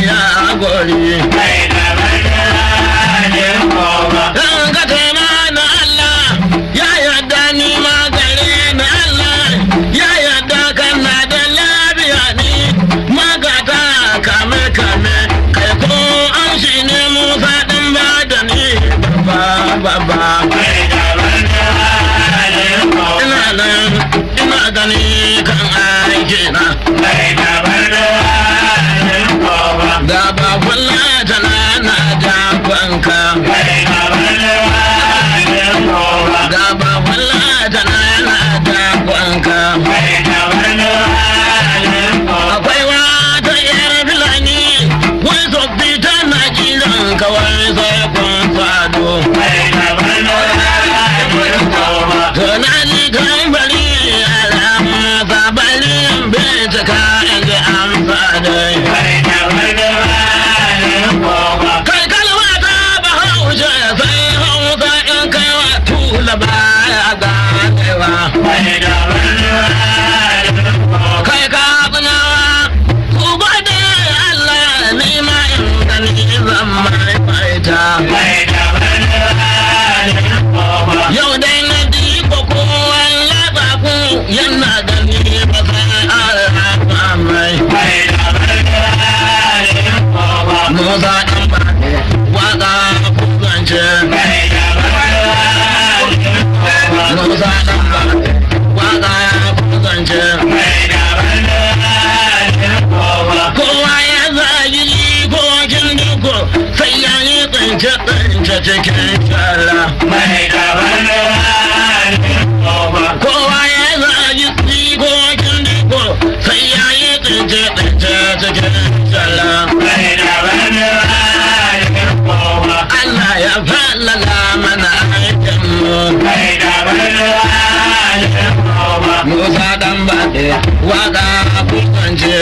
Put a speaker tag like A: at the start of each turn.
A: ya gori ran ka tema na Allah ya yarda ni ma gare na Allah ya yarda kana da lafiya ni magata kame kame kai ko an shi ne Musa din ba da ni baba ina gani kan aiki na da ba kullata na jafanka da ba kullata na jafanka akwai wata yar filani wai sofi tana jiran kawai sai kun fado tunani kan bari al'amma bari bincika inda an fadai kai kalma ta bahaushe sai hausa in kai wa tula baya ganewa kai ka tsinawa ku gode Allah ni ma inda ni zan maimaita yau dai na diko kowan latsa ku yana gani ba sai alhafa mai Musa ɗan ba waka kuzance Musa ɗan ba waka kuzance kowa ya zagi jikokin duko sai ya yi tsince cikin shara kowa ya zagi jikokin duko sai ya yi tsince cikin shara Allah ya fallala mana aikinmu Musa ɗan baɗe waka kusance